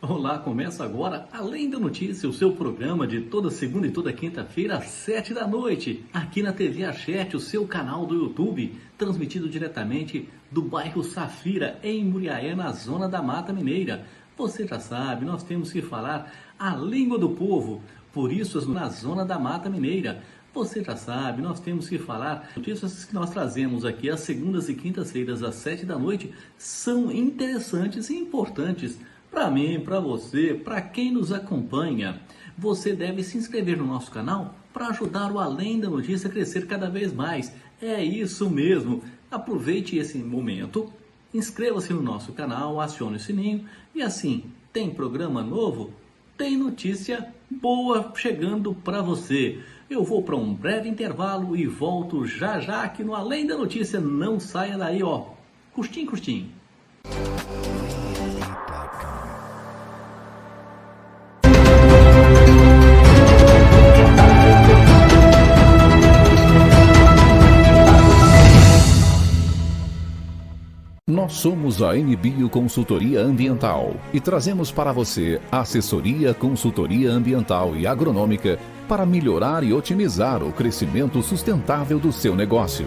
Olá, começa agora Além da Notícia, o seu programa de toda segunda e toda quinta-feira às 7 da noite, aqui na TV Achete, o seu canal do YouTube, transmitido diretamente do bairro Safira, em Muriaé, na zona da Mata Mineira. Você já sabe, nós temos que falar a língua do povo, por isso na zona da Mata Mineira. Você já sabe, nós temos que falar. Notícias que nós trazemos aqui às segundas e quintas-feiras às 7 da noite são interessantes e importantes para mim, para você, para quem nos acompanha. Você deve se inscrever no nosso canal para ajudar o Além da Notícia a crescer cada vez mais. É isso mesmo. Aproveite esse momento, inscreva-se no nosso canal, acione o sininho e assim, tem programa novo? Tem notícia boa chegando para você. Eu vou para um breve intervalo e volto já já aqui no Além da Notícia. Não saia daí, ó. Curtinho, curtinho. Nós somos a NBio Consultoria Ambiental e trazemos para você assessoria, consultoria ambiental e agronômica para melhorar e otimizar o crescimento sustentável do seu negócio.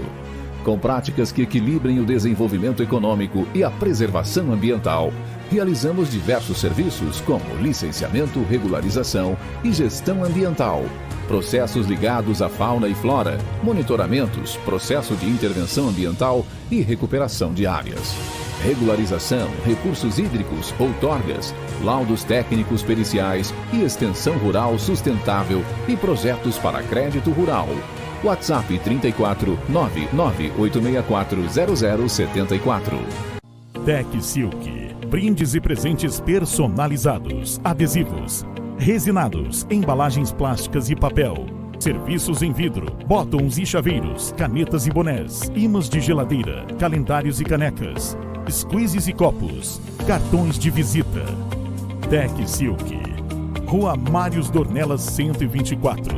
Com práticas que equilibrem o desenvolvimento econômico e a preservação ambiental, realizamos diversos serviços como licenciamento, regularização e gestão ambiental, processos ligados à fauna e flora, monitoramentos, processo de intervenção ambiental e recuperação de áreas, regularização, recursos hídricos, outorgas, laudos técnicos periciais e extensão rural sustentável e projetos para crédito rural. WhatsApp 34 99864 0074. Tec Silk, brindes e presentes personalizados, adesivos, resinados, embalagens plásticas e papel, serviços em vidro, botões e chaveiros, canetas e bonés, imãs de geladeira, calendários e canecas, squeezes e copos, cartões de visita. Tec Silk, Rua Mários Dornelas 124,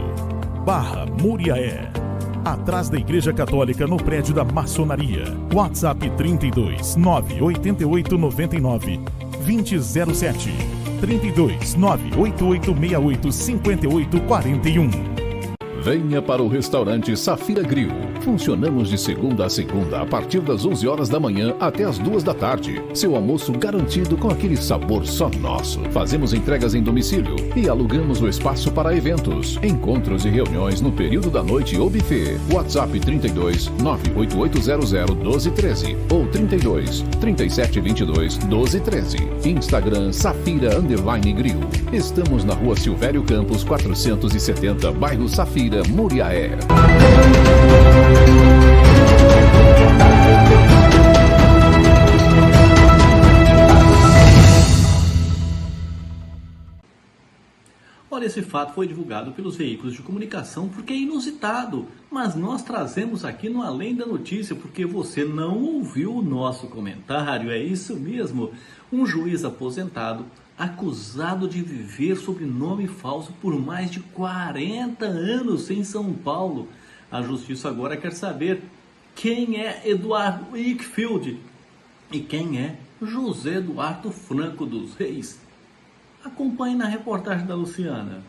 Barra Muriaé, atrás da Igreja Católica, no prédio da Maçonaria. WhatsApp 32 988 99 2007 32 98868 5841. Venha para o restaurante Safira Grill. Funcionamos de segunda a segunda a partir das 11 horas da manhã até as 2 da tarde. Seu almoço garantido com aquele sabor só nosso. Fazemos entregas em domicílio e alugamos o espaço para eventos, encontros e reuniões no período da noite ou buffet. WhatsApp 32 98800 1213 ou 32 3722 1213. Instagram Safira_Grill. Estamos na Rua Silvério Campos 470, bairro Safira, Muriaé. Olha, esse fato foi divulgado pelos veículos de comunicação porque é inusitado, mas nós trazemos aqui no Além da Notícia porque você não ouviu o nosso comentário. É isso mesmo, um juiz aposentado acusado de viver sob nome falso por mais de 40 anos em São Paulo. A justiça agora quer saber quem é Eduardo Wakefield e quem é José Eduardo Franco dos Reis. Acompanhe na reportagem da Luciana.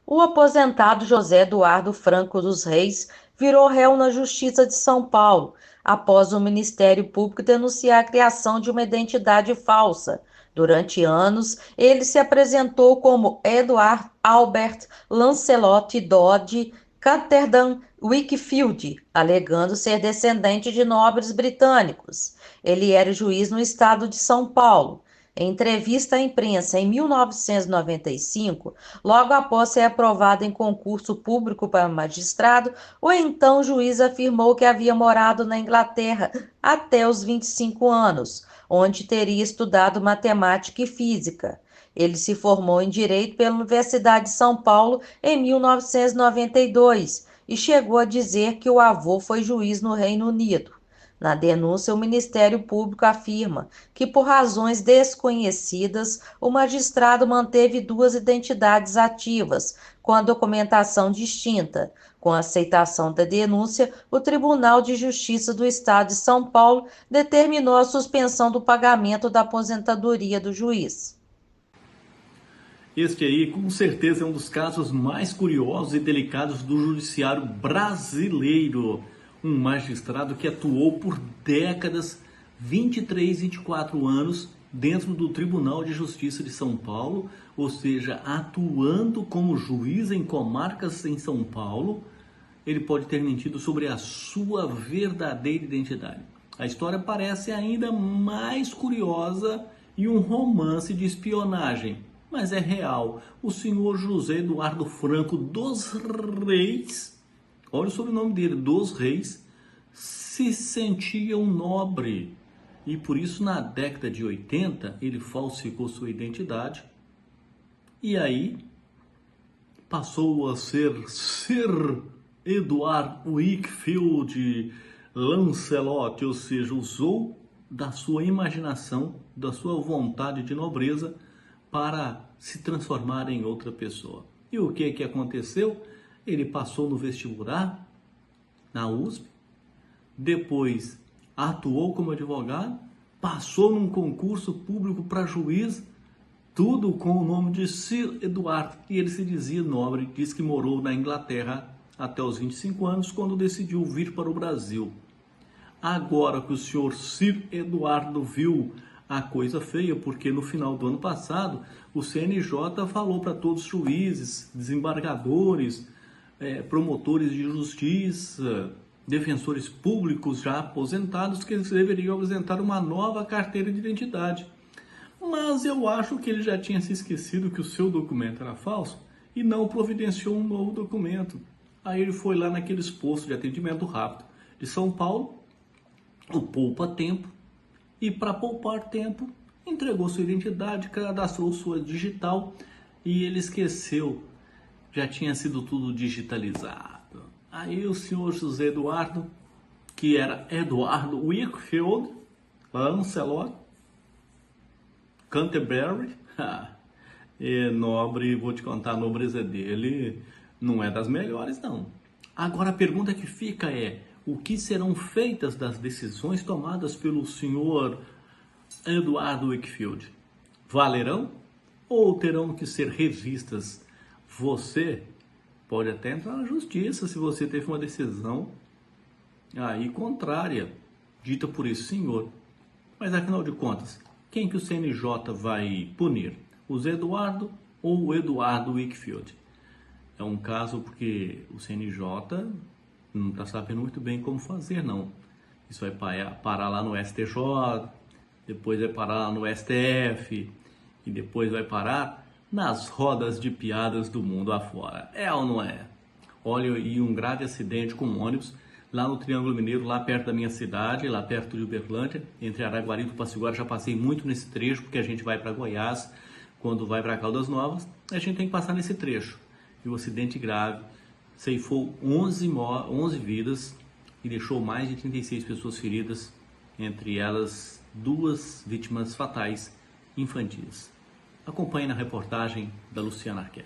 O aposentado José Eduardo Franco dos Reis virou réu na Justiça de São Paulo, após o Ministério Público denunciar a criação de uma identidade falsa. Durante anos, ele se apresentou como Edward Albert Lancelot Dodge Catterdan Wakefield, alegando ser descendente de nobres britânicos. Ele era juiz no estado de São Paulo. Em entrevista à imprensa em 1995, logo após ser aprovado em concurso público para magistrado, o então juiz afirmou que havia morado na Inglaterra até os 25 anos, onde teria estudado matemática e física. Ele se formou em Direito pela Universidade de São Paulo em 1992 e chegou a dizer que o avô foi juiz no Reino Unido. Na denúncia, o Ministério Público afirma que, por razões desconhecidas, o magistrado manteve duas identidades ativas, com a documentação distinta. Com a aceitação da denúncia, o Tribunal de Justiça do Estado de São Paulo determinou a suspensão do pagamento da aposentadoria do juiz. Este aí, com certeza, é um dos casos mais curiosos e delicados do judiciário brasileiro. Um magistrado que atuou por décadas, 23, 24 anos, dentro do Tribunal de Justiça de São Paulo, ou seja, atuando como juiz em comarcas em São Paulo, ele pode ter mentido sobre a sua verdadeira identidade. A história parece ainda mais curiosa e um romance de espionagem, mas é real. O senhor José Eduardo Franco dos Reis, olha o sobrenome dele, dos Reis, se sentia um nobre. E por isso, na década de 80, ele falsificou sua identidade. E aí, passou a ser Sir Edward Wakefield Lancelot, ou seja, usou da sua imaginação, da sua vontade de nobreza para se transformar em outra pessoa. E o que aconteceu? Ele passou no vestibular, na USP, depois atuou como advogado, passou num concurso público para juiz, tudo com o nome de Sir Edward, e ele se dizia nobre, diz que morou na Inglaterra até os 25 anos, quando decidiu vir para o Brasil. Agora que o senhor Sir Eduardo viu a coisa feia, porque no final do ano passado o CNJ falou para todos os juízes, desembargadores, promotores de justiça, defensores públicos já aposentados, que eles deveriam apresentar uma nova carteira de identidade. Mas eu acho que ele já tinha se esquecido que o seu documento era falso e não providenciou um novo documento. Aí ele foi lá naqueles postos de atendimento rápido de São Paulo, o Poupa Tempo, e para poupar tempo, entregou sua identidade, cadastrou sua digital e ele esqueceu. Já tinha sido tudo digitalizado. Aí o senhor José Eduardo, que era Eduardo Wakefield Lancelot Canterbury, é nobre, vou te contar, a nobreza dele não é das melhores, não. Agora a pergunta que fica é: o que serão feitas das decisões tomadas pelo senhor Eduardo Wakefield? Valerão ou terão que ser revistas? Você pode até entrar na justiça se você teve uma decisão aí contrária, dita por esse senhor. Mas afinal de contas, quem que o CNJ vai punir? O Zé Eduardo ou o Eduardo Wakefield? É um caso porque o CNJ não está sabendo muito bem como fazer, não. Isso vai parar lá no STJ, depois vai parar lá no STF, e depois vai parar nas rodas de piadas do mundo afora. É ou não é? Olha, e um grave acidente com um ônibus lá no Triângulo Mineiro, lá perto da minha cidade, lá perto de Uberlândia, entre Araguari e Tupaciguara. Já passei muito nesse trecho, porque a gente vai para Goiás, quando vai para Caldas Novas, a gente tem que passar nesse trecho. E o acidente grave ceifou 11 vidas e deixou mais de 36 pessoas feridas, entre elas 2 vítimas fatais infantis. Acompanhe na reportagem da Luciana Arquer.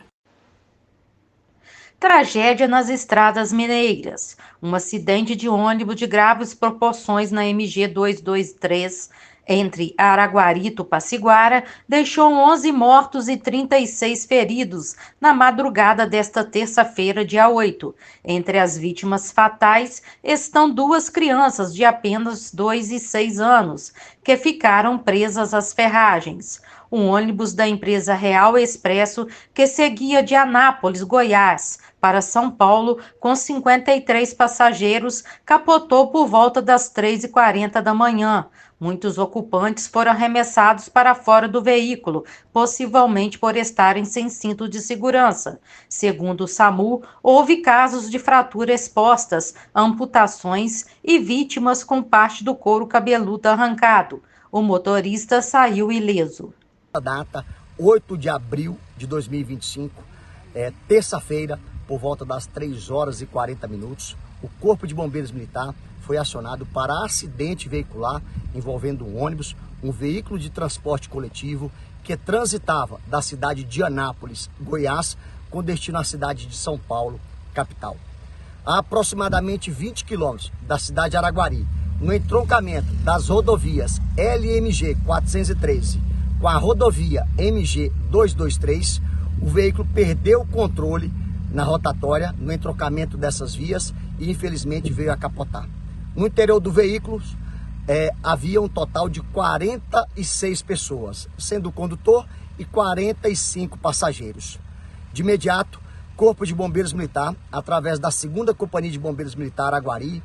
Tragédia nas estradas mineiras. Um acidente de ônibus de graves proporções na MG 223 entre Araguari e Tupaciguara deixou 11 mortos e 36 feridos na madrugada desta terça-feira, dia 8. Entre as vítimas fatais estão 2 crianças de apenas 2 e 6 anos, que ficaram presas às ferragens. Um ônibus da empresa Real Expresso, que seguia de Anápolis, Goiás, para São Paulo, com 53 passageiros, capotou por volta das 3h40 da manhã. Muitos ocupantes foram arremessados para fora do veículo, possivelmente por estarem sem cinto de segurança. Segundo o SAMU, houve casos de fratura expostas, amputações e vítimas com parte do couro cabeludo arrancado. O motorista saiu ileso. A data 8 de abril de 2025, terça-feira, por volta das 3h40, o Corpo de Bombeiros Militar foi acionado para acidente veicular envolvendo um ônibus, um veículo de transporte coletivo que transitava da cidade de Anápolis, Goiás, com destino à cidade de São Paulo, capital. A aproximadamente 20 quilômetros da cidade de Araguari, no entroncamento das rodovias LMG 413 com a rodovia MG 223, o veículo perdeu o controle na rotatória, no entrocamento dessas vias e infelizmente veio a capotar. No interior do veículo havia um total de 46 pessoas, sendo o condutor e 45 passageiros. De imediato, Corpo de Bombeiros Militar, através da 2ª Companhia de Bombeiros Militar Araguari,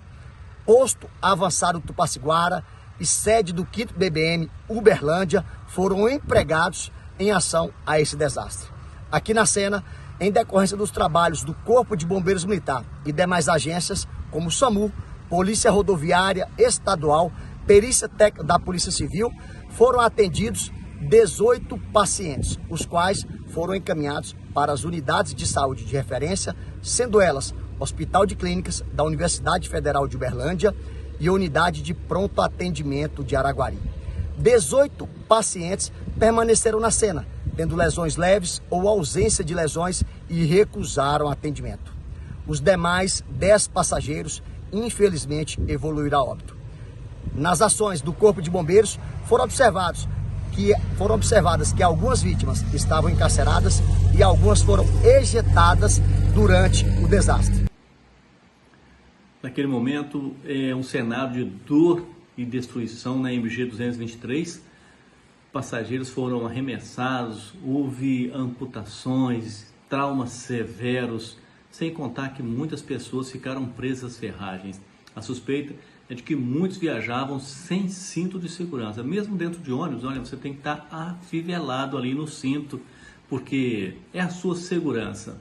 Posto Avançado Tupaciguara e sede do 5º BBM Uberlândia foram empregados em ação a esse desastre. Aqui na cena, em decorrência dos trabalhos do Corpo de Bombeiros Militar e demais agências, como SAMU, Polícia Rodoviária Estadual, Perícia Técnica da Polícia Civil, foram atendidos 18 pacientes, os quais foram encaminhados para as unidades de saúde de referência, sendo elas Hospital de Clínicas da Universidade Federal de Uberlândia e Unidade de Pronto Atendimento de Araguari. 18 pacientes permaneceram na cena, tendo lesões leves ou ausência de lesões e recusaram atendimento. Os demais 10 passageiros, infelizmente, evoluíram a óbito. Nas ações do Corpo de Bombeiros, foram observadas que algumas vítimas estavam encarceradas e algumas foram ejetadas durante o desastre. Naquele momento, um cenário de dor e destruição na MG 223. Passageiros foram arremessados, houve amputações, traumas severos, sem contar que muitas pessoas ficaram presas às ferragens. A suspeita é de que muitos viajavam sem cinto de segurança. Mesmo dentro de ônibus, olha, você tem que estar afivelado ali no cinto, porque é a sua segurança.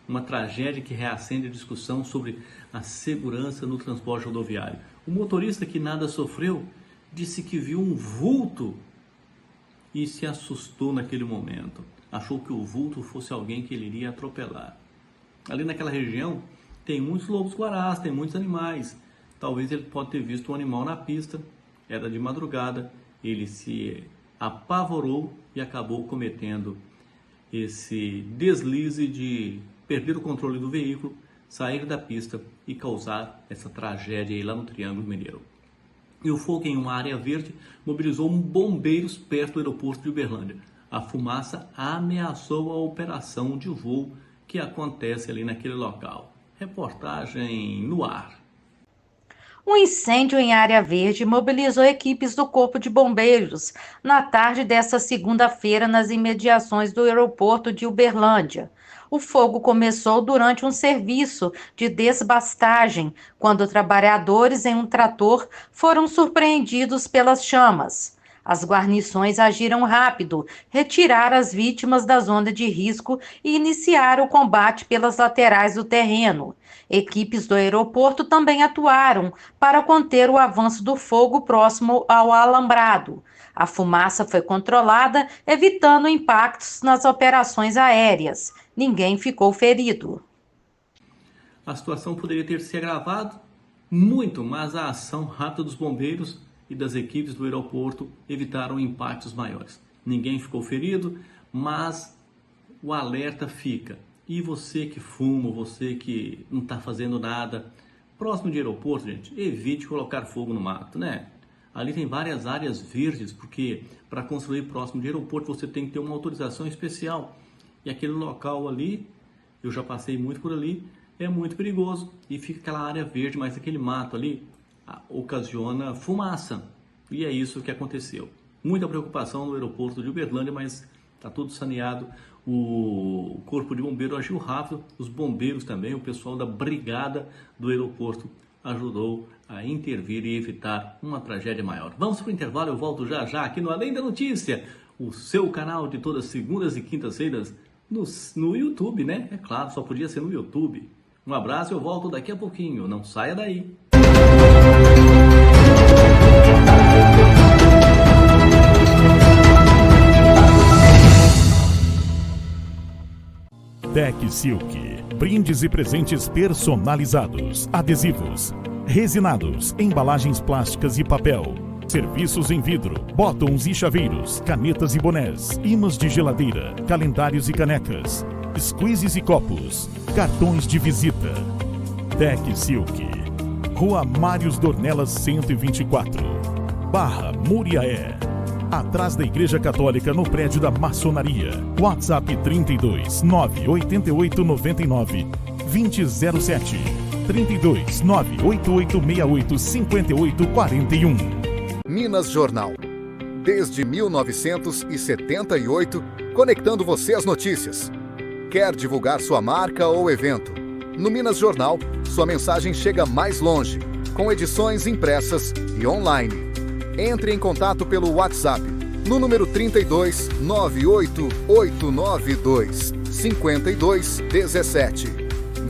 Uma tragédia que reacende a discussão sobre a segurança no transporte rodoviário. O motorista, que nada sofreu, disse que viu um vulto e se assustou naquele momento. Achou que o vulto fosse alguém que ele iria atropelar. Ali naquela região tem muitos lobos-guarás, tem muitos animais. Talvez ele pode ter visto um animal na pista, era de madrugada, ele se apavorou e acabou cometendo esse deslize de perder o controle do veículo, sair da pista e causar essa tragédia aí lá no Triângulo Mineiro. E o fogo em uma área verde mobilizou bombeiros perto do aeroporto de Uberlândia. A fumaça ameaçou a operação de voo que acontece ali naquele local. Reportagem no ar. Um incêndio em área verde mobilizou equipes do Corpo de Bombeiros na tarde desta segunda-feira nas imediações do aeroporto de Uberlândia. O fogo começou durante um serviço de desbastagem, quando trabalhadores em um trator foram surpreendidos pelas chamas. As guarnições agiram rápido, retiraram as vítimas da zona de risco e iniciaram o combate pelas laterais do terreno. Equipes do aeroporto também atuaram para conter o avanço do fogo próximo ao alambrado. A fumaça foi controlada, evitando impactos nas operações aéreas. Ninguém ficou ferido. A situação poderia ter se agravado muito, mas a ação rápida dos bombeiros e das equipes do aeroporto evitaram impactos maiores. Ninguém ficou ferido, mas o alerta fica. E você que fuma, você que não está fazendo nada, próximo de aeroporto, gente, evite colocar fogo no mato, né? Ali tem várias áreas verdes, porque para construir próximo de aeroporto você tem que ter uma autorização especial. E aquele local ali, eu já passei muito por ali, é muito perigoso. E fica aquela área verde, mas aquele mato ali ocasiona fumaça. E é isso que aconteceu. Muita preocupação no aeroporto de Uberlândia, mas está tudo saneado. O Corpo de Bombeiro agiu rápido, os bombeiros também, o pessoal da brigada do aeroporto ajudou a intervir e evitar uma tragédia maior. Vamos para o intervalo, eu volto já já aqui no Além da Notícia, o seu canal de todas segundas e quintas-feiras no YouTube, né? É claro, só podia ser no YouTube. Um abraço, eu volto daqui a pouquinho, não saia daí. Tec Silk, brindes e presentes personalizados, adesivos, resinados, embalagens plásticas e papel, serviços em vidro, botões e chaveiros, canetas e bonés, imãs de geladeira, calendários e canecas, squeezes e copos, cartões de visita. Tec Silk, Rua Mários Dornelas 124, Barra Muriaé. atrás da Igreja Católica, no prédio da Maçonaria. WhatsApp 32 988 99 2007, 32 98868 5841. Minas Jornal. Desde 1978, conectando você às notícias. Quer divulgar sua marca ou evento? No Minas Jornal, sua mensagem chega mais longe, com edições impressas e online. Entre em contato pelo WhatsApp, no número 32 98892 5217.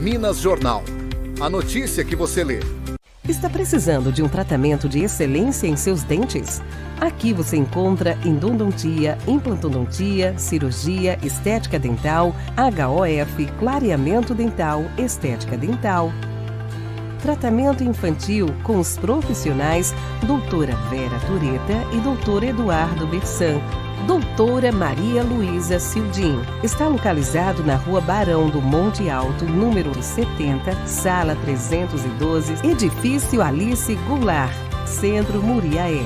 Minas Jornal. A notícia que você lê. Está precisando de um tratamento de excelência em seus dentes? Aqui você encontra endodontia, implantodontia, cirurgia, estética dental, HOF, clareamento dental, estética dental. Tratamento infantil com os profissionais Doutora Vera Tureta e Doutor Eduardo Bersan. Doutora Maria Luísa Sildim. Está localizado na Rua Barão do Monte Alto, número 70, sala 312, edifício Alice Goulart, Centro Muriaé.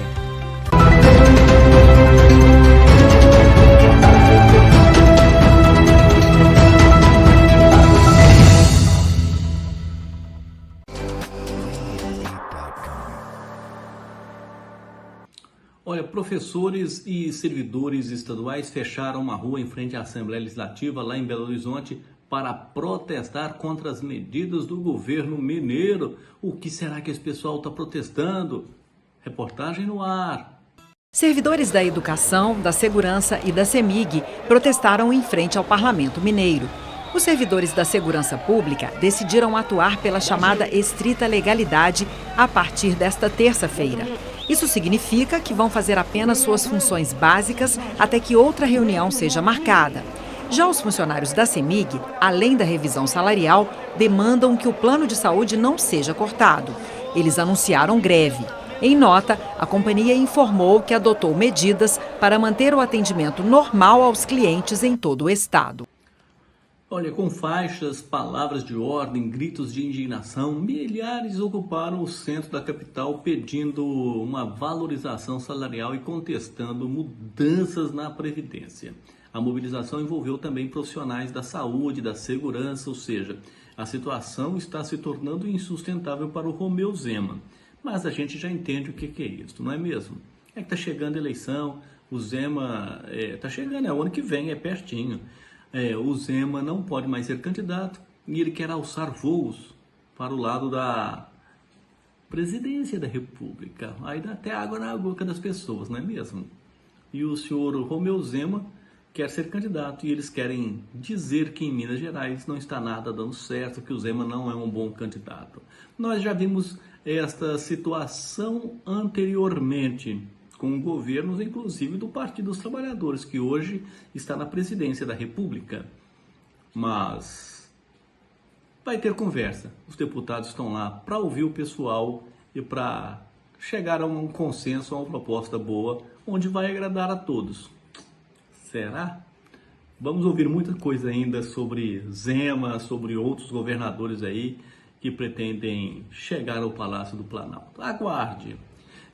Olha, professores e servidores estaduais fecharam uma rua em frente à Assembleia Legislativa lá em Belo Horizonte para protestar contra as medidas do governo mineiro. O que será que esse pessoal está protestando? Reportagem no ar. Servidores da Educação, da Segurança e da CEMIG protestaram em frente ao Parlamento Mineiro. Os servidores da Segurança Pública decidiram atuar pela chamada estrita legalidade a partir desta terça-feira. Isso significa que vão fazer apenas suas funções básicas até que outra reunião seja marcada. Já os funcionários da CEMIG, além da revisão salarial, demandam que o plano de saúde não seja cortado. Eles anunciaram greve. Em nota, a companhia informou que adotou medidas para manter o atendimento normal aos clientes em todo o estado. Olha, com faixas, palavras de ordem, gritos de indignação, milhares ocuparam o centro da capital pedindo uma valorização salarial e contestando mudanças na Previdência. A mobilização envolveu também profissionais da saúde, da segurança, ou seja, a situação está se tornando insustentável para o Romeu Zema. Mas a gente já entende o que é isso, não é mesmo? É que está chegando a eleição, o Zema está chegando, o ano que vem, é pertinho. O Zema não pode mais ser candidato e ele quer alçar voos para o lado da presidência da República. Aí dá até água na boca das pessoas, não é mesmo? E o senhor Romeu Zema quer ser candidato e eles querem dizer que em Minas Gerais não está nada dando certo, que o Zema não é um bom candidato. Nós já vimos esta situação anteriormente, com governos, inclusive, do Partido dos Trabalhadores, que hoje está na presidência da República. Mas vai ter conversa. Os deputados estão lá para ouvir o pessoal e para chegar a um consenso, a uma proposta boa, onde vai agradar a todos. Será? Vamos ouvir muita coisa ainda sobre Zema, sobre outros governadores aí que pretendem chegar ao Palácio do Planalto. Aguarde!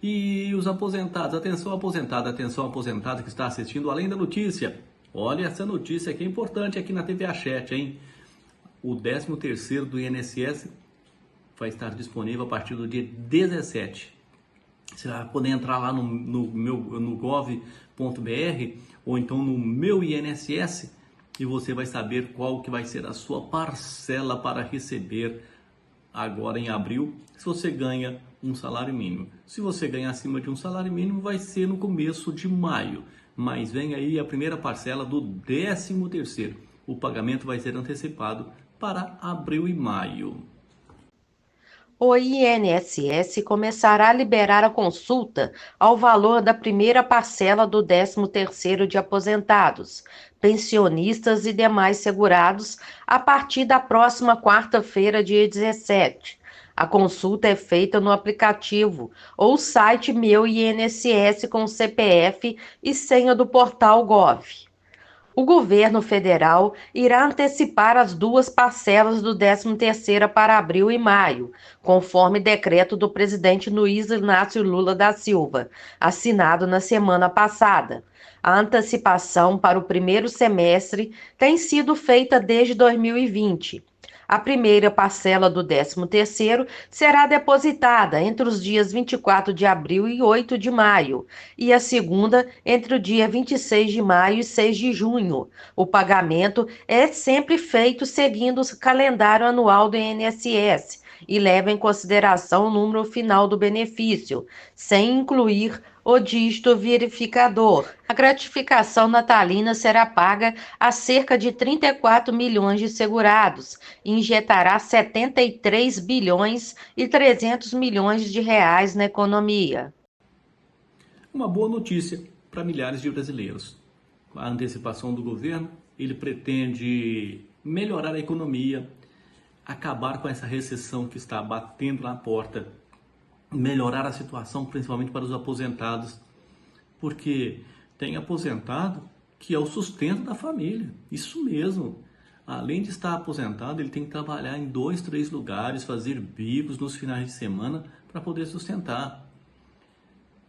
E os aposentados, atenção aposentado que está assistindo Além da Notícia. Olha, essa notícia aqui é importante aqui na TV Achete, hein? O 13º do INSS vai estar disponível a partir do dia 17. Você vai poder entrar lá no gov.br ou então no meu INSS e você vai saber qual que vai ser a sua parcela para receber agora em abril, se você ganha um salário mínimo. Se você ganhar acima de um salário mínimo, vai ser no começo de maio. Mas vem aí a primeira parcela do 13º. O pagamento vai ser antecipado para abril e maio. O INSS começará a liberar a consulta ao valor da primeira parcela do 13º de aposentados, pensionistas e demais segurados a partir da próxima quarta-feira, dia 17. A consulta é feita no aplicativo ou site Meu INSS com CPF e senha do portal Gov. O governo federal irá antecipar as 2 parcelas do 13º para abril e maio, conforme decreto do presidente Luiz Inácio Lula da Silva, assinado na semana passada. A antecipação para o primeiro semestre tem sido feita desde 2020. A primeira parcela do 13º será depositada entre os dias 24 de abril e 8 de maio, e a segunda entre o dia 26 de maio e 6 de junho. O pagamento é sempre feito seguindo o calendário anual do INSS e leva em consideração o número final do benefício, sem incluir o dígito verificador. A gratificação natalina será paga a cerca de 34 milhões de segurados e injetará 73 bilhões e 300 milhões de reais na economia. Uma boa notícia para milhares de brasileiros. A antecipação do governo, ele pretende melhorar a economia, acabar com essa recessão que está batendo na porta, melhorar a situação principalmente para os aposentados, porque tem aposentado que é o sustento da família, isso mesmo. Além de estar aposentado, ele tem que trabalhar em 2, 3 lugares, fazer bicos nos finais de semana para poder sustentar.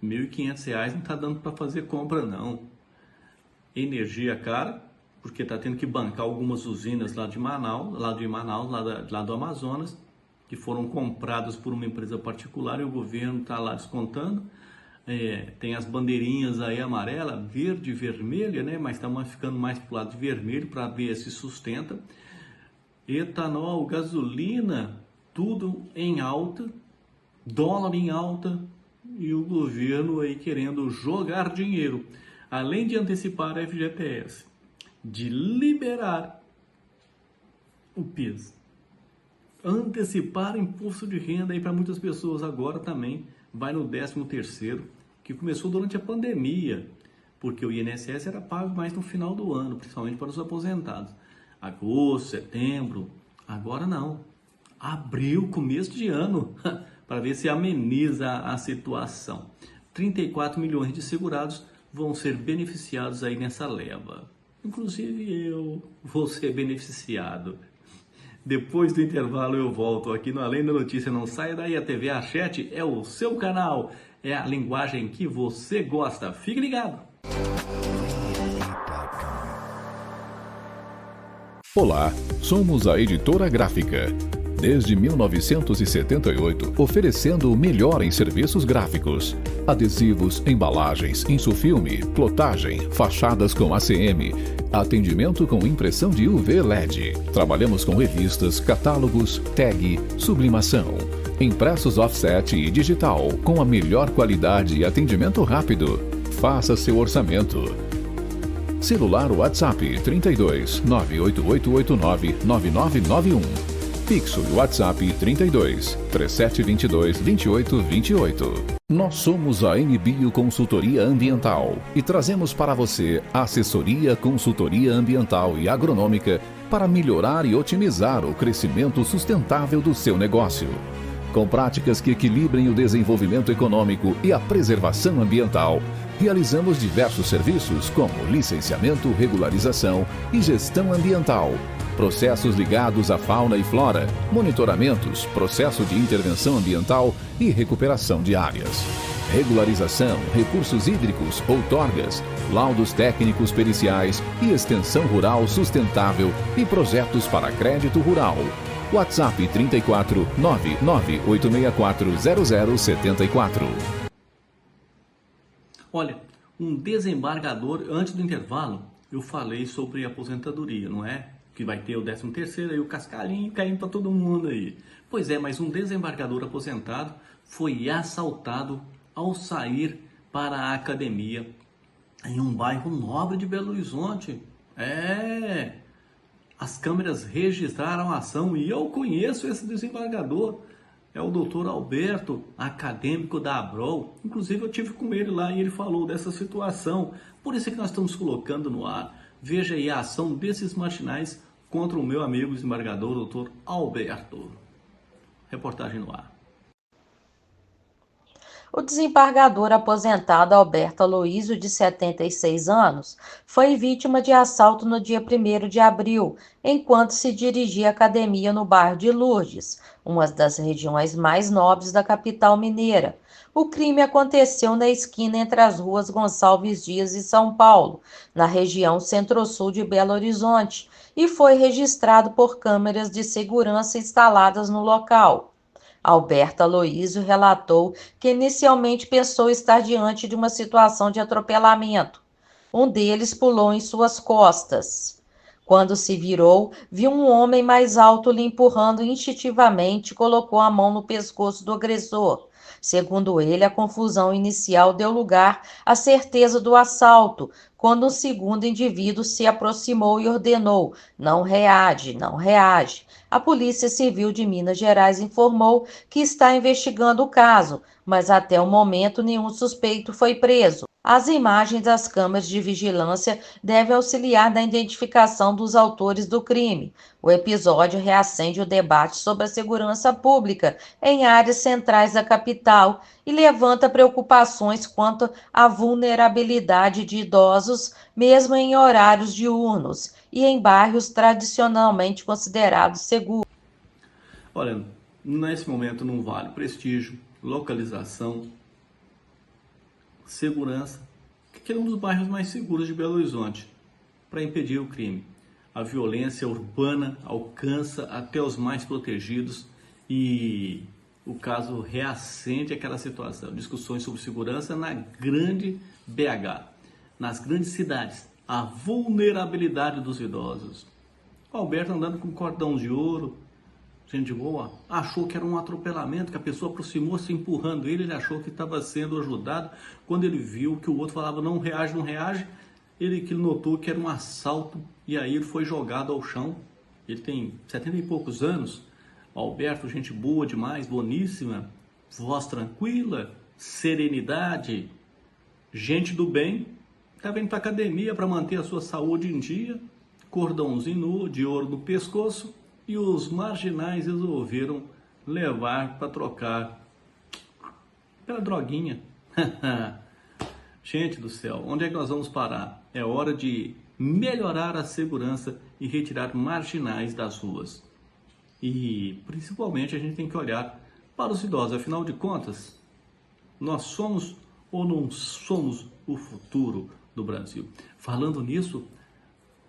R$ 1.500 não está dando para fazer compra não. Energia cara, porque está tendo que bancar algumas usinas lá de Manaus, lá do Amazonas, que foram compradas por uma empresa particular e o governo está lá descontando. Tem as bandeirinhas aí amarela, verde e vermelha, né? Mas estamos ficando mais para o lado de vermelho para ver se sustenta. Etanol, gasolina, tudo em alta, dólar em alta e o governo aí querendo jogar dinheiro. Além de antecipar a FGTS, de liberar o PIS, antecipar imposto de renda aí para muitas pessoas agora também vai no 13º, que começou durante a pandemia, porque o INSS era pago mais no final do ano, principalmente para os aposentados. Agosto, setembro, agora não. Abril, começo de ano, para ver se ameniza a situação. 34 milhões de segurados vão ser beneficiados aí nessa leva. Inclusive eu vou ser beneficiado. Depois do intervalo eu volto aqui no Além da Notícia. Não saia daí, a TV A7 é o seu canal, é a linguagem que você gosta. Fique ligado! Olá, somos a Editora Gráfica. Desde 1978, oferecendo o melhor em serviços gráficos. Adesivos, embalagens, insufilme, plotagem, fachadas com ACM, atendimento com impressão de UV LED. Trabalhamos com revistas, catálogos, tag, sublimação, impressos offset e digital, com a melhor qualidade e atendimento rápido. Faça seu orçamento. Celular WhatsApp 32 98889 9991. Fixo e WhatsApp 32 3722 2828. Nós somos a NBio Consultoria Ambiental e trazemos para você assessoria, consultoria ambiental e agronômica para melhorar e otimizar o crescimento sustentável do seu negócio. Com práticas que equilibrem o desenvolvimento econômico e a preservação ambiental, realizamos diversos serviços como licenciamento, regularização e gestão ambiental, processos ligados à fauna e flora, monitoramentos, processo de intervenção ambiental e recuperação de áreas, regularização, recursos hídricos, outorgas, laudos técnicos periciais e extensão rural sustentável e projetos para crédito rural. WhatsApp 34 99864 0074. Olha, um desembargador, antes do intervalo, eu falei sobre aposentadoria, não é? Que vai ter o 13º e o cascalhinho caindo para todo mundo aí. Pois é, mas um desembargador aposentado foi assaltado ao sair para a academia em um bairro nobre de Belo Horizonte. As câmeras registraram a ação e eu conheço esse desembargador. É o doutor Alberto, acadêmico da Abrol. Inclusive eu tive com ele lá e ele falou dessa situação. Por isso é que nós estamos colocando no ar. Veja aí a ação desses marginais contra o meu amigo desembargador, doutor Alberto. Reportagem no ar. O desembargador aposentado Alberto Aloísio, de 76 anos, foi vítima de assalto no dia 1º de abril, enquanto se dirigia à academia no bairro de Lourdes, uma das regiões mais nobres da capital mineira. O crime aconteceu na esquina entre as ruas Gonçalves Dias e São Paulo, na região centro-sul de Belo Horizonte, e foi registrado por câmeras de segurança instaladas no local. Alberto Aloísio relatou que inicialmente pensou estar diante de uma situação de atropelamento. Um deles pulou em suas costas. Quando se virou, viu um homem mais alto lhe empurrando instintivamente e colocou a mão no pescoço do agressor. Segundo ele, a confusão inicial deu lugar à certeza do assalto, quando um segundo indivíduo se aproximou e ordenou: "Não reage, não reage." A Polícia Civil de Minas Gerais informou que está investigando o caso, mas até o momento nenhum suspeito foi preso. As imagens das câmeras de vigilância devem auxiliar na identificação dos autores do crime. O episódio reacende o debate sobre a segurança pública em áreas centrais da capital e levanta preocupações quanto à vulnerabilidade de idosos, mesmo em horários diurnos e em bairros tradicionalmente considerados seguros. Olha, nesse momento não vale prestígio, localização, segurança, que é um dos bairros mais seguros de Belo Horizonte, para impedir o crime. A violência urbana alcança até os mais protegidos e o caso reacende aquela situação. Discussões sobre segurança na grande BH, nas grandes cidades, a vulnerabilidade dos idosos. O Alberto andando com cordão de ouro, gente boa, achou que era um atropelamento, que a pessoa aproximou-se empurrando ele achou que estava sendo ajudado. Quando ele viu que o outro falava não reage, ele notou que era um assalto e aí ele foi jogado ao chão. Ele tem 70 e poucos anos, Alberto, gente boa demais, boníssima, voz tranquila, serenidade, gente do bem, está vindo para a academia para manter a sua saúde em dia, cordãozinho de ouro no pescoço, e os marginais resolveram levar para trocar pela droguinha. Gente do céu, onde é que nós vamos parar? É hora de melhorar a segurança e retirar marginais das ruas. E principalmente a gente tem que olhar para os idosos. Afinal de contas, nós somos ou não somos o futuro do Brasil? Falando nisso,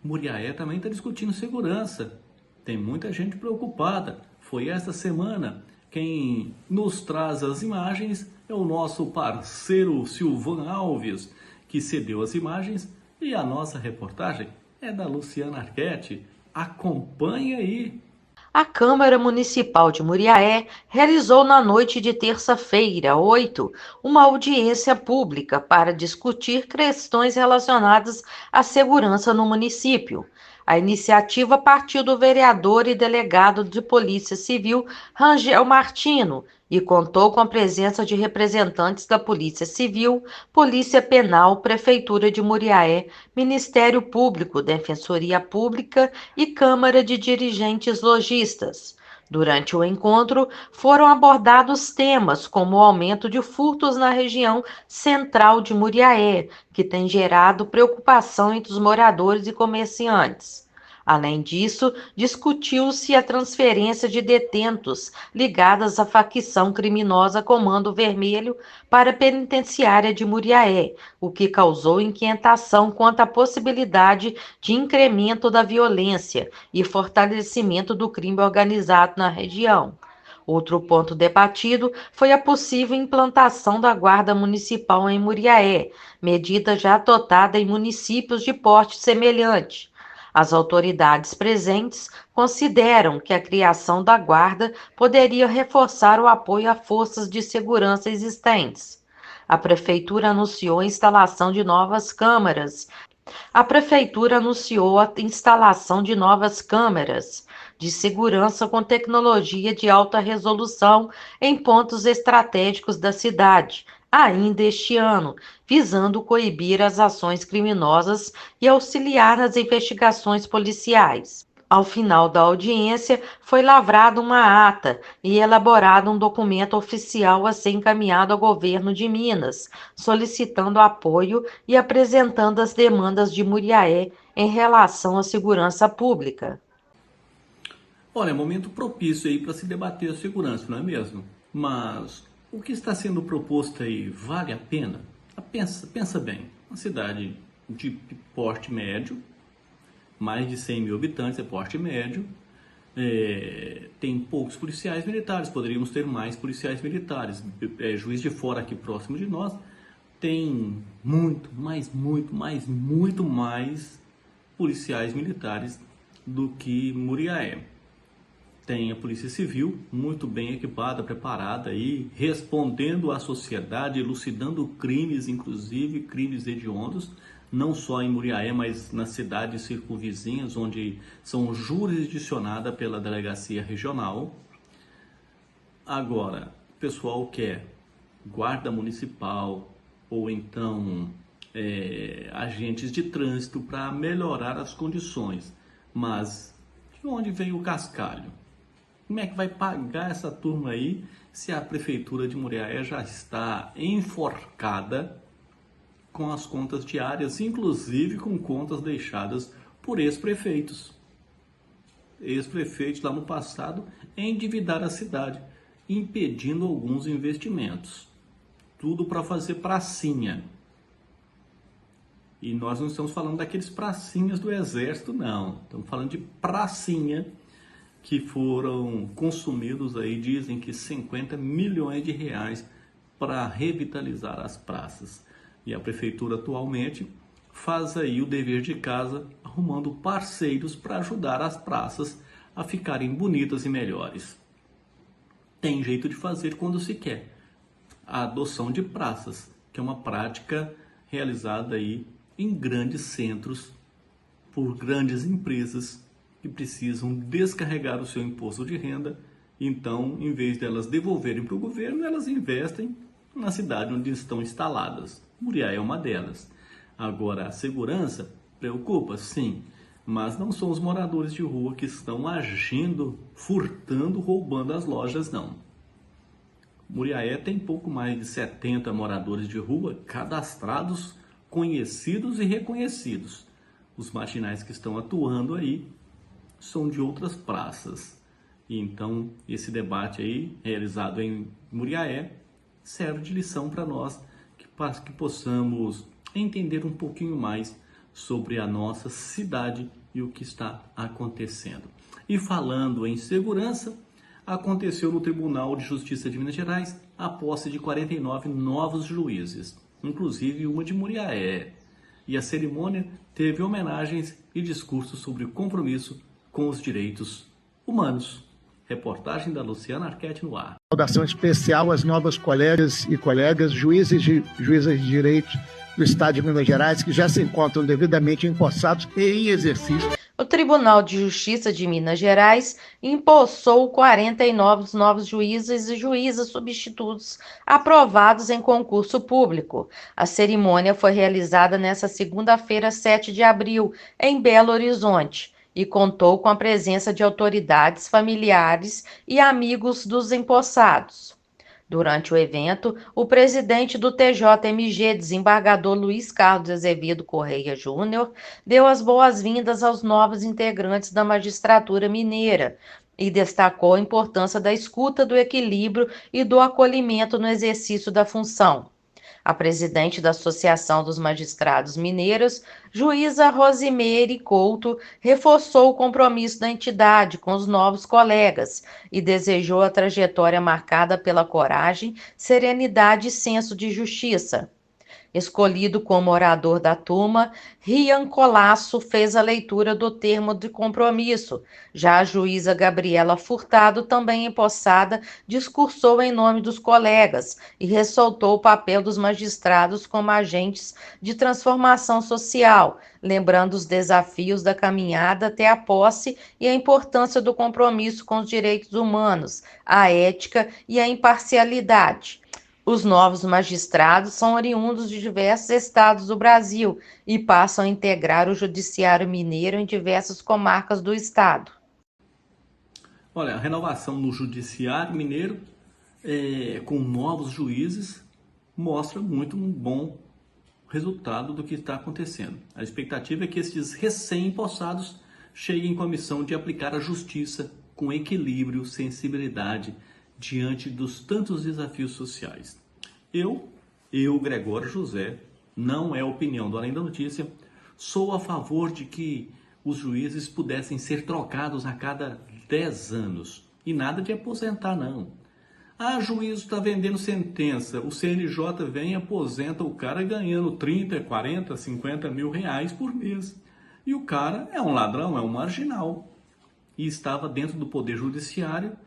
Muriaé também está discutindo segurança. Tem muita gente preocupada. Foi esta semana. Quem nos traz as imagens é o nosso parceiro Silvan Alves, que cedeu as imagens, e a nossa reportagem é da Luciana Arquette. Acompanhe aí. A Câmara Municipal de Muriaé realizou na noite de terça-feira, 8, uma audiência pública para discutir questões relacionadas à segurança no município. A iniciativa partiu do vereador e delegado de Polícia Civil, Rangel Martino, e contou com a presença de representantes da Polícia Civil, Polícia Penal, Prefeitura de Muriaé, Ministério Público, Defensoria Pública e Câmara de Dirigentes Lojistas. Durante o encontro, foram abordados temas como o aumento de furtos na região central de Muriaé, que tem gerado preocupação entre os moradores e comerciantes. Além disso, discutiu-se a transferência de detentos ligadas à facção criminosa Comando Vermelho para a penitenciária de Muriaé, o que causou inquietação quanto à possibilidade de incremento da violência e fortalecimento do crime organizado na região. Outro ponto debatido foi a possível implantação da Guarda Municipal em Muriaé, medida já adotada em municípios de porte semelhante. As autoridades presentes consideram que a criação da guarda poderia reforçar o apoio a forças de segurança existentes. A Prefeitura anunciou a instalação de novas câmeras. De segurança com tecnologia de alta resolução em pontos estratégicos da cidade, ainda este ano, visando coibir as ações criminosas e auxiliar nas investigações policiais. Ao final da audiência, foi lavrada uma ata e elaborado um documento oficial a ser encaminhado ao governo de Minas, solicitando apoio e apresentando as demandas de Muriaé em relação à segurança pública. Olha, é momento propício aí para se debater a segurança, não é mesmo? Mas o que está sendo proposto aí vale a pena? Pensa bem, uma cidade de porte médio, mais de 100 mil habitantes, é porte médio, tem poucos policiais militares, poderíamos ter mais policiais militares. Juiz de Fora, aqui próximo de nós, tem muito mais policiais militares do que Muriaé. Tem a Polícia Civil muito bem equipada, preparada aí, respondendo à sociedade, elucidando crimes, inclusive crimes hediondos, não só em Muriaé, mas nas cidades circunvizinhas, onde são jurisdicionadas pela delegacia regional. Agora, o pessoal quer guarda municipal ou então agentes de trânsito para melhorar as condições. Mas de onde vem o cascalho? Como é que vai pagar essa turma aí se a prefeitura de Muriaé já está enforcada com as contas diárias, inclusive com contas deixadas por ex-prefeitos? Ex-prefeitos lá no passado endividaram a cidade, impedindo alguns investimentos. Tudo para fazer pracinha. E nós não estamos falando daqueles pracinhas do exército, não. Estamos falando de pracinha que foram consumidos aí, dizem que 50 milhões de reais para revitalizar as praças. E a prefeitura atualmente faz aí o dever de casa, arrumando parceiros para ajudar as praças a ficarem bonitas e melhores. Tem jeito de fazer quando se quer. A adoção de praças, que é uma prática realizada aí em grandes centros por grandes empresas que precisam descarregar o seu imposto de renda. Então, em vez delas devolverem para o governo, elas investem na cidade onde estão instaladas. Muriaé é uma delas. Agora, a segurança preocupa, sim, mas não são os moradores de rua que estão agindo, furtando, roubando as lojas, não. Muriaé tem pouco mais de 70 moradores de rua cadastrados, conhecidos e reconhecidos. Os marginais que estão atuando aí são de outras praças. E então, esse debate aí, realizado em Muriaé, serve de lição para nós, para que possamos entender um pouquinho mais sobre a nossa cidade e o que está acontecendo. E falando em segurança, aconteceu no Tribunal de Justiça de Minas Gerais a posse de 49 novos juízes, inclusive uma de Muriaé. E a cerimônia teve homenagens e discursos sobre o compromisso com os direitos humanos. Reportagem da Luciana Arquette no ar. Saudação especial às novas colegas e colegas, juízes e juízas de direito do Estado de Minas Gerais, que já se encontram devidamente empossados e em exercício. O Tribunal de Justiça de Minas Gerais empossou 49 novos juízes e juízas substitutos aprovados em concurso público. A cerimônia foi realizada nesta segunda-feira, 7 de abril, em Belo Horizonte, e contou com a presença de autoridades, familiares e amigos dos empossados. Durante o evento, o presidente do TJMG, desembargador Luiz Carlos Azevedo Correia Júnior, deu as boas-vindas aos novos integrantes da magistratura mineira e destacou a importância da escuta, do equilíbrio e do acolhimento no exercício da função. A presidente da Associação dos Magistrados Mineiros, juíza Rosimeire Couto, reforçou o compromisso da entidade com os novos colegas e desejou a trajetória marcada pela coragem, serenidade e senso de justiça. Escolhido como orador da turma, Rian Colasso fez a leitura do termo de compromisso. Já a juíza Gabriela Furtado, também empossada, discursou em nome dos colegas e ressaltou o papel dos magistrados como agentes de transformação social, lembrando os desafios da caminhada até a posse e a importância do compromisso com os direitos humanos, a ética e a imparcialidade. Os novos magistrados são oriundos de diversos estados do Brasil e passam a integrar o Judiciário Mineiro em diversas comarcas do estado. Olha, a renovação no Judiciário Mineiro, com novos juízes, mostra muito um bom resultado do que está acontecendo. A expectativa é que esses recém-empossados cheguem com a missão de aplicar a justiça com equilíbrio, sensibilidade, diante dos tantos desafios sociais. Eu, Gregório José, não é opinião do Além da Notícia, sou a favor de que os juízes pudessem ser trocados a cada 10 anos. E nada de aposentar, não. Ah, juiz está vendendo sentença, o CNJ vem e aposenta o cara ganhando 30, 40, 50 mil reais por mês. E o cara é um ladrão, é um marginal. E estava dentro do Poder Judiciário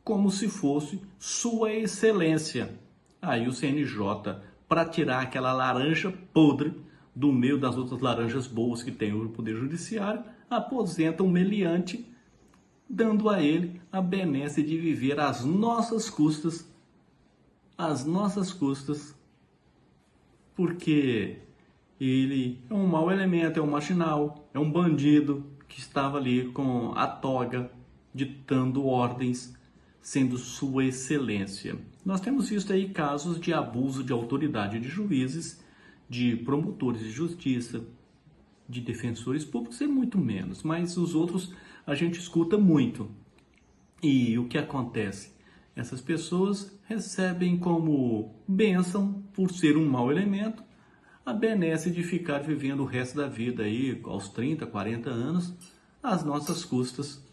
como se fosse Sua Excelência. Aí o CNJ, para tirar aquela laranja podre do meio das outras laranjas boas que tem o Poder Judiciário, aposenta um meliante, dando a ele a benesse de viver às nossas custas, porque ele é um mau elemento, é um marginal, é um bandido que estava ali com a toga, ditando ordens, sendo Sua Excelência. Nós temos visto aí casos de abuso de autoridade de juízes, de promotores de justiça, de defensores públicos é muito menos, mas os outros a gente escuta muito. E o que acontece? Essas pessoas recebem como bênção, por ser um mau elemento, a benesse de ficar vivendo o resto da vida aí, aos 30, 40 anos, às nossas custas,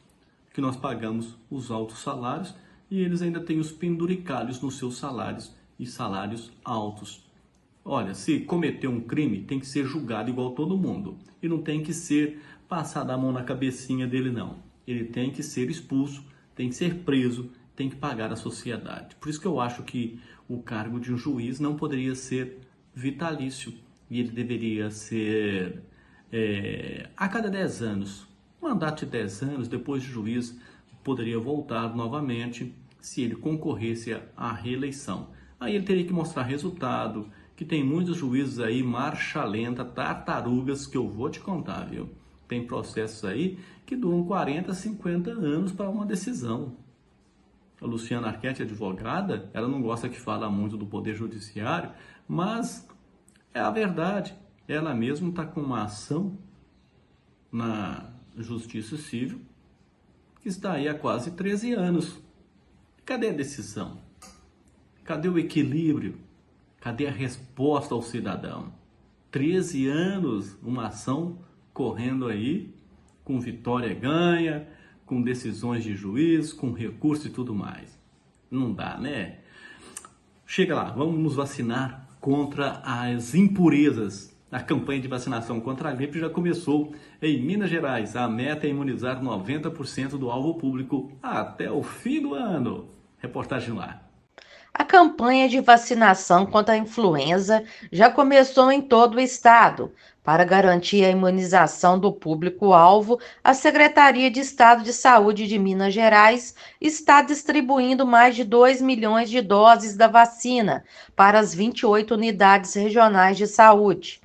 que nós pagamos os altos salários, e eles ainda têm os penduricalhos nos seus salários, e salários altos. Olha, se cometer um crime, tem que ser julgado igual todo mundo. E não tem que ser passado a mão na cabecinha dele, não. Ele tem que ser expulso, tem que ser preso, tem que pagar à sociedade. Por isso que eu acho que o cargo de um juiz não poderia ser vitalício. E ele deveria ser a cada 10 anos. Um mandato de 10 anos, depois de juiz, poderia voltar novamente se ele concorresse à reeleição. Aí ele teria que mostrar resultado, que tem muitos juízes aí, marcha lenta, tartarugas, que eu vou te contar, viu? Tem processos aí que duram 40, 50 anos para uma decisão. A Luciana Arquette, advogada, ela não gosta que fala muito do Poder Judiciário, mas é a verdade. Ela mesma está com uma ação na Justiça Civil que está aí há quase 13 anos. Cadê a decisão? Cadê o equilíbrio? Cadê a resposta ao cidadão? 13 anos, uma ação correndo aí, com vitória ganha, com decisões de juiz, com recurso e tudo mais. Não dá, né? Chega lá, vamos nos vacinar contra as impurezas. A campanha de vacinação contra a gripe já começou em Minas Gerais. A meta é imunizar 90% do alvo público até o fim do ano. Reportagem lá. A campanha de vacinação contra a influenza já começou em todo o estado. Para garantir a imunização do público-alvo, a Secretaria de Estado de Saúde de Minas Gerais está distribuindo mais de 2 milhões de doses da vacina para as 28 unidades regionais de saúde.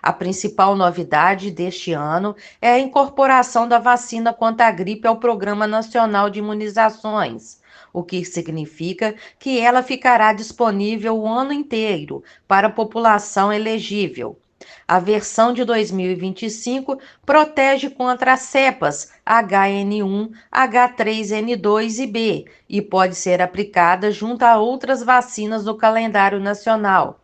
A principal novidade deste ano é a incorporação da vacina contra a gripe ao Programa Nacional de Imunizações, o que significa que ela ficará disponível o ano inteiro para a população elegível. A versão de 2025 protege contra as cepas HN1, H3N2 e B e pode ser aplicada junto a outras vacinas do calendário nacional.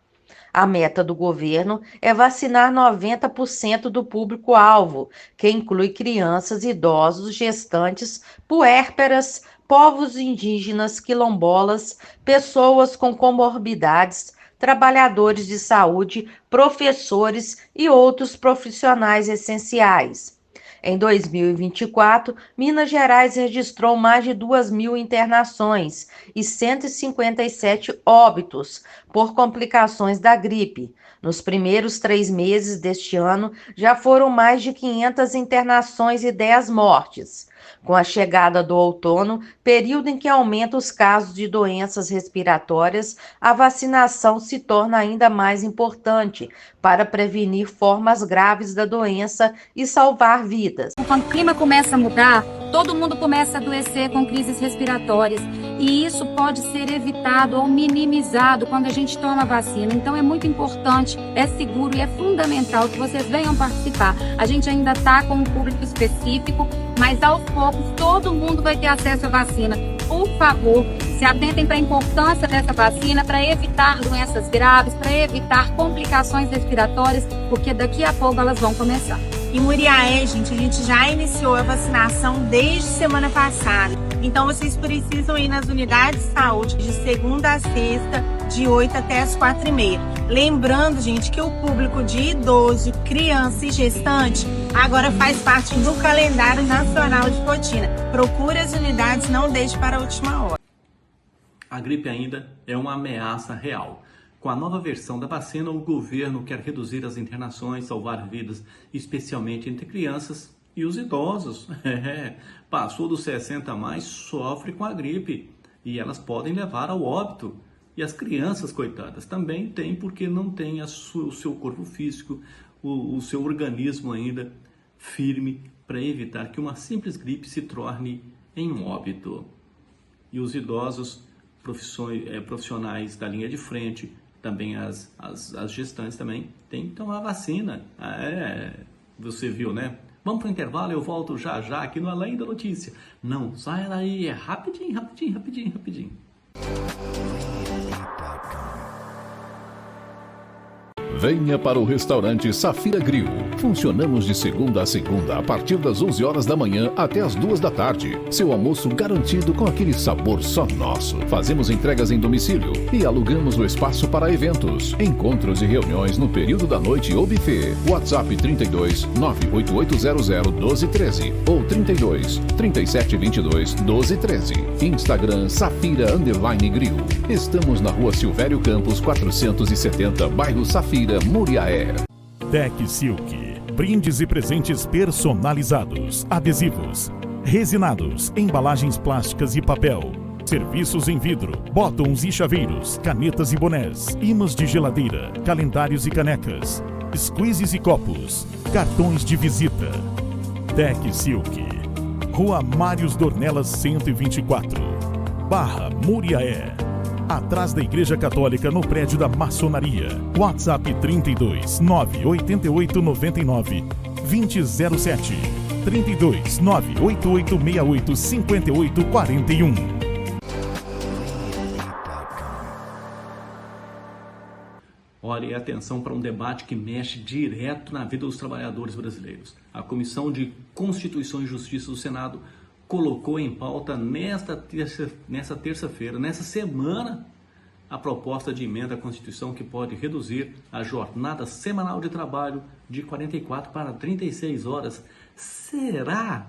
A meta do governo é vacinar 90% do público-alvo, que inclui crianças, idosos, gestantes, puérperas, povos indígenas, quilombolas, pessoas com comorbidades, trabalhadores de saúde, professores e outros profissionais essenciais. Em 2024, Minas Gerais registrou mais de 2.000 internações e 157 óbitos por complicações da gripe. Nos primeiros 3 meses deste ano, já foram mais de 500 internações e 10 mortes. Com a chegada do outono, período em que aumenta os casos de doenças respiratórias, a vacinação se torna ainda mais importante para prevenir formas graves da doença e salvar vidas. Quando o clima começa a mudar, todo mundo começa a adoecer com crises respiratórias e isso pode ser evitado ou minimizado quando a gente toma a vacina. Então é muito importante, é seguro e é fundamental que vocês venham participar. A gente ainda está com um público específico, mas aos poucos todo mundo vai ter acesso à vacina. Por favor, se atentem para a importância dessa vacina para evitar doenças graves, para evitar complicações respiratórias, porque daqui a pouco elas vão começar. Em Muriaé, gente, a gente já iniciou a vacinação desde semana passada. Então, vocês precisam ir nas unidades de saúde de segunda a sexta, de 8 até as 4h30. Lembrando, gente, que o público de idoso, criança e gestante agora faz parte do calendário nacional de rotina. Procure as unidades, não deixe para a última hora. A gripe ainda é uma ameaça real. Com a nova versão da vacina, o governo quer reduzir as internações, salvar vidas, especialmente entre crianças e os idosos. Passou dos 60 a mais, sofre com a gripe e elas podem levar ao óbito. E as crianças, coitadas, também têm, porque não têm o seu corpo físico, o seu organismo ainda firme para evitar que uma simples gripe se torne em um óbito. E os idosos, profissionais da linha de frente, também as gestantes também têm que tomar vacina. Você viu, né? Vamos para o intervalo, eu volto já aqui no Além da Notícia. Não, saia daí, é rapidinho. Venha para o restaurante Safira Grill. Funcionamos de segunda a segunda a partir das 11 horas da manhã até as 2 da tarde. Seu almoço garantido com aquele sabor só nosso. Fazemos entregas em domicílio e alugamos o espaço para eventos, encontros e reuniões no período da noite ou buffet. WhatsApp 32 98800 1213 ou 32 3722 1213. Instagram Safira_Grill. Estamos na Rua Silvério Campos 470, bairro Safira, Muriaé. Tec Silk, brindes e presentes personalizados, adesivos, resinados, embalagens plásticas e papel, serviços em vidro, botões e chaveiros, canetas e bonés, imãs de geladeira, calendários e canecas, squeezes e copos, cartões de visita. Tec Silk, Rua Mários Dornelas 124, Barra Muriaé. Atrás da Igreja Católica, no prédio da Maçonaria. WhatsApp 32 988 99 2007. 32 988 68 58 41. Olha, atenção para um debate que mexe direto na vida dos trabalhadores brasileiros. A Comissão de Constituição e Justiça do Senado colocou em pauta nessa terça-feira, nessa semana, a proposta de emenda à Constituição que pode reduzir a jornada semanal de trabalho de 44 para 36 horas. Será?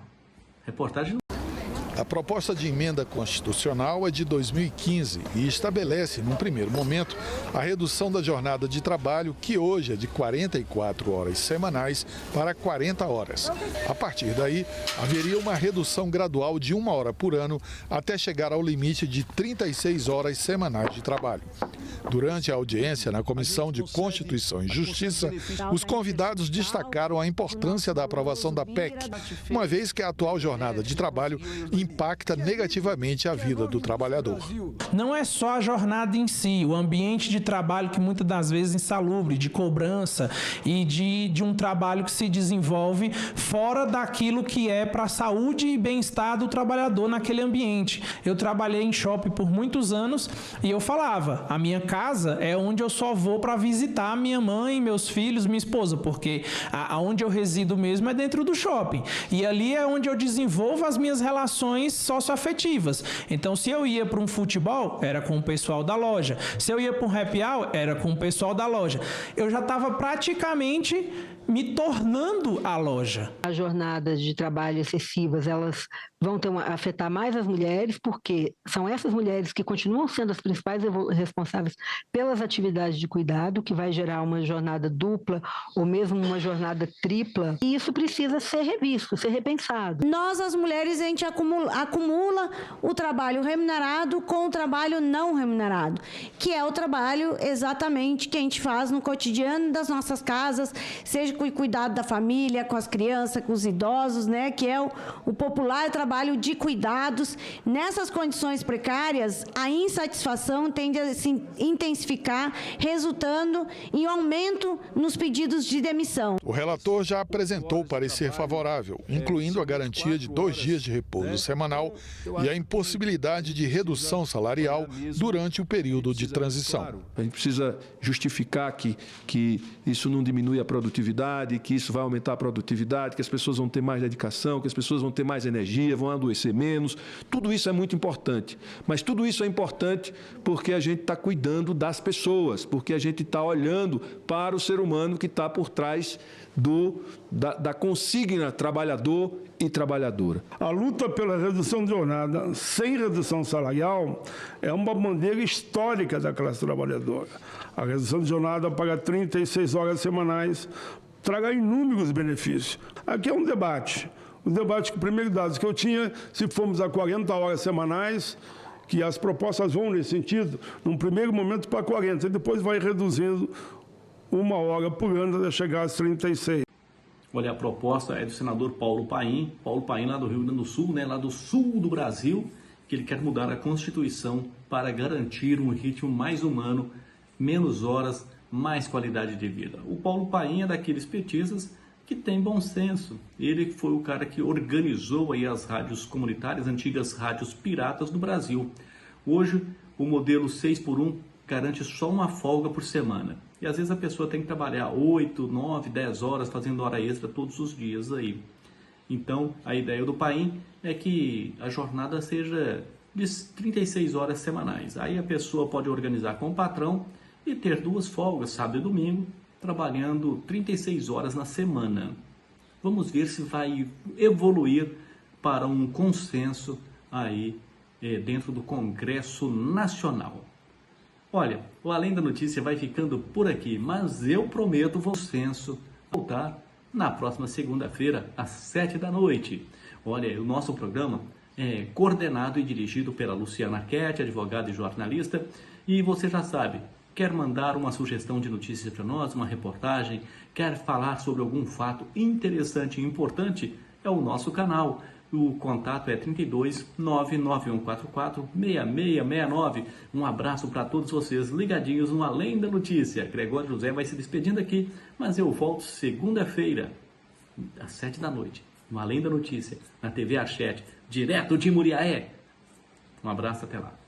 Reportagem. A proposta de emenda constitucional é de 2015 e estabelece, num primeiro momento, a redução da jornada de trabalho, que hoje é de 44 horas semanais para 40 horas. A partir daí, haveria uma redução gradual de 1 hora por ano até chegar ao limite de 36 horas semanais de trabalho. Durante a audiência na Comissão de Constituição e Justiça, os convidados destacaram a importância da aprovação da PEC, uma vez que a atual jornada de trabalho impacta negativamente a vida do trabalhador. Não é só a jornada em si, o ambiente de trabalho que muitas das vezes é insalubre, de cobrança e de um trabalho que se desenvolve fora daquilo que é para a saúde e bem-estar do trabalhador naquele ambiente. Eu trabalhei em shopping por muitos anos e eu falava, a minha casa é onde eu só vou para visitar minha mãe, meus filhos, minha esposa, porque aonde eu resido mesmo é dentro do shopping. E ali é onde eu desenvolvo as minhas relações socioafetivas. Então, se eu ia para um futebol, era com o pessoal da loja. Se eu ia para um happy hour, era com o pessoal da loja. Eu já estava praticamente me tornando a loja. As jornadas de trabalho excessivas, elas vão afetar mais as mulheres, porque são essas mulheres que continuam sendo as principais responsáveis pelas atividades de cuidado, que vai gerar uma jornada dupla ou mesmo uma jornada tripla. E isso precisa ser revisto, ser repensado. Nós, as mulheres, a gente acumula o trabalho remunerado com o trabalho não remunerado, que é o trabalho exatamente que a gente faz no cotidiano das nossas casas, seja com o cuidado da família, com as crianças, com os idosos, né, que é o popular trabalho de cuidados. Nessas condições precárias, a insatisfação tende a se intensificar, resultando em aumento nos pedidos de demissão. O relator já apresentou parecer favorável, incluindo a garantia de 2 dias de repouso semanal e a impossibilidade de redução salarial durante o período de transição. A gente precisa justificar que isso não diminui a produtividade, que isso vai aumentar a produtividade, que as pessoas vão ter mais dedicação, que as pessoas vão ter mais energia, vão adoecer menos. Tudo isso é muito importante. Mas tudo isso é importante porque a gente está cuidando das pessoas, porque a gente está olhando para o ser humano que está por trás da consigna trabalhador e trabalhadora. A luta pela redução de jornada sem redução salarial é uma bandeira histórica da classe trabalhadora. A redução de jornada para 36 horas semanais trará inúmeros benefícios. Aqui é um debate. O debate, o primeiro dado que eu tinha, se formos a 40 horas semanais, que as propostas vão nesse sentido, num primeiro momento para 40, e depois vai reduzindo 1 hora por ano até chegar às 36. Olha, a proposta é do senador Paulo Paim lá do Rio Grande do Sul, né, lá do sul do Brasil, que ele quer mudar a Constituição para garantir um ritmo mais humano, menos horas, mais qualidade de vida. O Paulo Paim é daqueles petistas que tem bom senso. Ele foi o cara que organizou aí as rádios comunitárias, antigas rádios piratas do Brasil. Hoje, o modelo 6x1 garante só uma folga por semana. E às vezes a pessoa tem que trabalhar 8, 9, 10 horas fazendo hora extra todos os dias aí. Então, a ideia do Paim é que a jornada seja de 36 horas semanais. Aí a pessoa pode organizar com o patrão e ter 2 folgas, sábado e domingo, trabalhando 36 horas na semana. Vamos ver se vai evoluir para um consenso aí dentro do Congresso Nacional. Olha, o Além da Notícia vai ficando por aqui, mas eu prometo consenso voltar na próxima segunda-feira, às 7 da noite. Olha, o nosso programa é coordenado e dirigido pela Luciana Ketty, advogada e jornalista, e você já sabe, quer mandar uma sugestão de notícia para nós, uma reportagem, quer falar sobre algum fato interessante e importante, é o nosso canal. O contato é 32 99144 6669. Um abraço para todos vocês ligadinhos no Além da Notícia. Gregório José vai se despedindo aqui, mas eu volto segunda-feira, às 7 da noite, no Além da Notícia, na TV Archete, direto de Muriaé. Um abraço, até lá.